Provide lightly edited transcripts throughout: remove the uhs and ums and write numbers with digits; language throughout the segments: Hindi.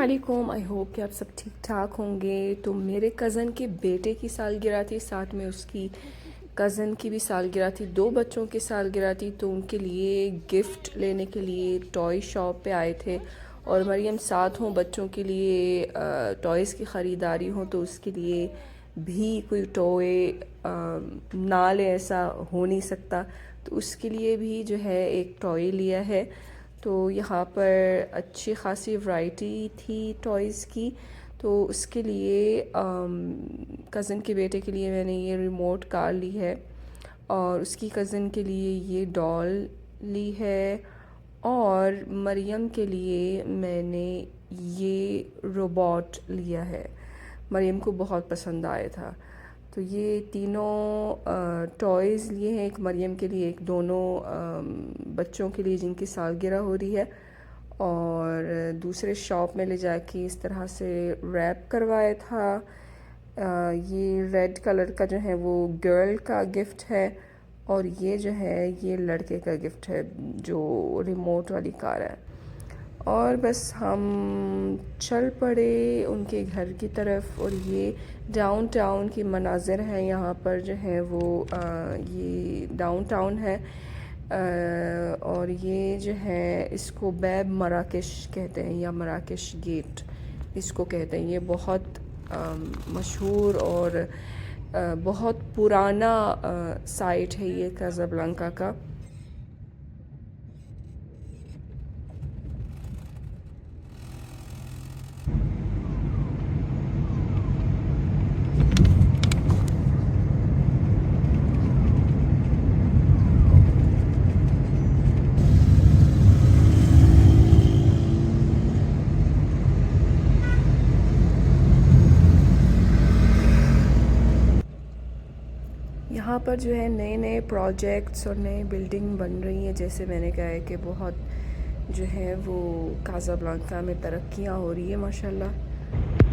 वालेकुम। आई होप कि आप सब ठीक ठाक होंगे। तो मेरे कज़न के बेटे की सालगिरह थी, साथ में उसकी कज़न की भी सालगिरह थी, दो बच्चों की सालगिरह थी। तो उनके लिए गिफ्ट लेने के लिए टॉय शॉप पे आए थे और मरियम साथ हों, बच्चों के लिए टॉयज़ की ख़रीदारी हो तो उसके लिए भी कोई टॉय ना ले ऐसा हो नहीं सकता। तो उसके लिए भी जो है एक टॉय लिया है। तो यहाँ पर अच्छी ख़ासी वैरायटी थी टॉयज़ की। तो उसके लिए कज़न के बेटे के लिए मैंने ये रिमोट कार ली है और उसकी कज़न के लिए ये डॉल ली है और मरियम के लिए मैंने ये रोबोट लिया है। मरियम को बहुत पसंद आया था। तो ये तीनों टॉयज़ लिए हैं, एक मरियम के लिए, एक दोनों बच्चों के लिए जिनकी सालगिरह हो रही है, और दूसरे शॉप में ले जाके इस तरह से रैप करवाया था। ये रेड कलर का जो है वो गर्ल का गिफ्ट है और ये जो है ये लड़के का गिफ्ट है जो रिमोट वाली कार है। और बस हम चल पड़े उनके घर की तरफ और ये डाउनटाउन की मनाज़िर हैं। यहाँ पर जो है वो ये डाउनटाउन है और ये जो है इसको बैब मराकेश कहते हैं या मराकेश गेट इसको कहते हैं। ये बहुत मशहूर और बहुत पुराना साइट है ये काज़ाब्लांका का। यहाँ पर जो है नए नए प्रोजेक्ट्स और नए बिल्डिंग बन रही हैं। जैसे मैंने कहा है कि बहुत जो है वो काज़ाब्लांका में तरक्कियाँ हो रही है माशाल्लाह।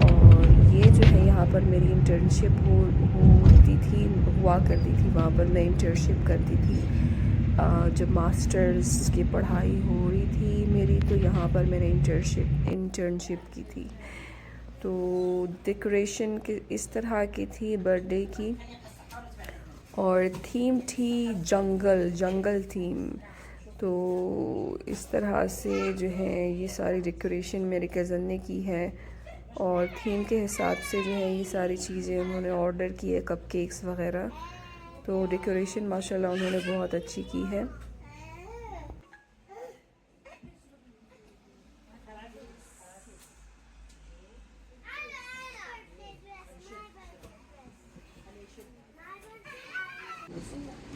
और ये जो है यहाँ पर मेरी इंटर्नशिप हुआ करती थी। वहाँ पर मैं इंटर्नशिप करती थी जब मास्टर्स की पढ़ाई हो रही थी मेरी, तो यहाँ पर मैंने इंटर्नशिप की थी। तो डेकोरेशन के इस तरह की थी बर्थडे की और थीम थी जंगल थीम। तो इस तरह से जो है ये सारी डेकोरेशन मेरे कज़न ने की है और थीम के हिसाब से जो है ये सारी चीज़ें उन्होंने ऑर्डर की है, कपकेक्स वग़ैरह। तो डेकोरेशन माशाल्लाह उन्होंने बहुत अच्छी की है।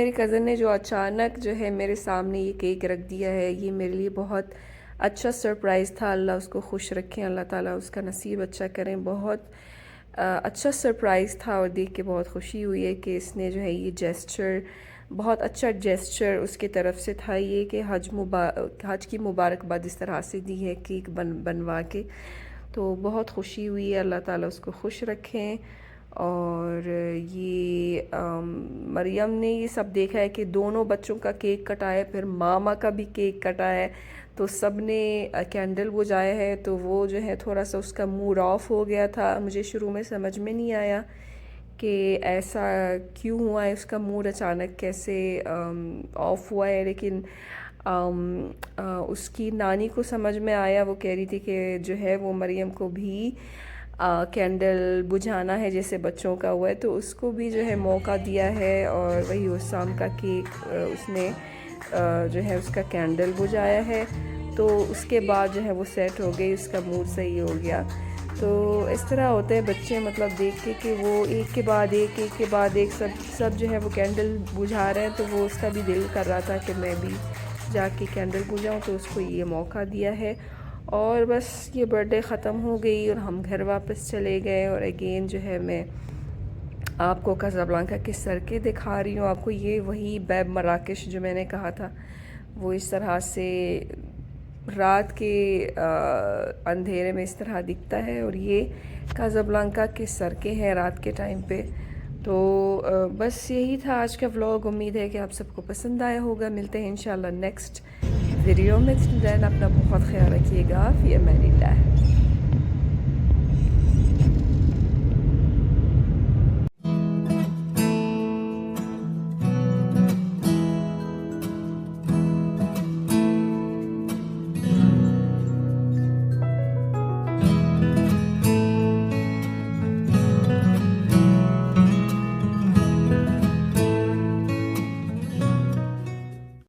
मेरी कज़न ने जो अचानक जो है मेरे सामने ये केक रख दिया है, ये मेरे लिए बहुत अच्छा सरप्राइज़ था। अल्लाह उसको खुश रखें, अल्लाह ताला उसका नसीब अच्छा करें। बहुत अच्छा सरप्राइज़ था और देख के बहुत खुशी हुई है कि इसने जो है ये जेस्चर, बहुत अच्छा जेस्चर उसके तरफ से था ये कि हज की मुबारकबाद इस तरह से दी है केक बनवा के। तो बहुत खुशी हुई है, अल्लाह ताला उसको खुश रखें। और ये मरियम ने ये सब देखा है कि दोनों बच्चों का केक कटा है, फिर मामा का भी केक कटा है, तो सब ने कैंडल बुझाया है। तो वो जो है थोड़ा सा उसका मूड ऑफ हो गया था। मुझे शुरू में समझ में नहीं आया कि ऐसा क्यों हुआ है, उसका मूड अचानक कैसे ऑफ हुआ है। लेकिन उसकी नानी को समझ में आया, वो कह रही थी कि जो है वो मरियम को भी कैंडल बुझाना है जैसे बच्चों का हुआ है, तो उसको भी जो है मौका दिया है। और वही हुस्साम का केक उसने जो है उसका कैंडल बुझाया है। तो उसके बाद जो है वो सेट हो गई, उसका मूड सही हो गया। तो इस तरह होते हैं बच्चे, मतलब देख के कि वो एक के बाद एक सब जो है वो कैंडल बुझा रहे हैं, तो वो उसका भी दिल कर रहा था कि मैं भी जाके कैंडल बुझाऊँ, तो उसको ये मौका दिया है। और बस ये बर्थडे ख़त्म हो गई और हम घर वापस चले गए। और अगेन जो है मैं आपको काज़ाब्लांका के सड़कें दिखा रही हूँ। आपको ये वही बैब मराकेश जो मैंने कहा था, वो इस तरह से रात के अंधेरे में इस तरह दिखता है। और ये काज़ाब्लांका के सड़कें हैं रात के टाइम पे। तो बस यही था आज का व्लॉग। उम्मीद है कि आप सबको पसंद आया होगा। मिलते हैं इंशाल्लाह नेक्स्ट वीडियो में। अपना बहुत ख्याल रखिएगा। फ़ी अमानिल्लाह।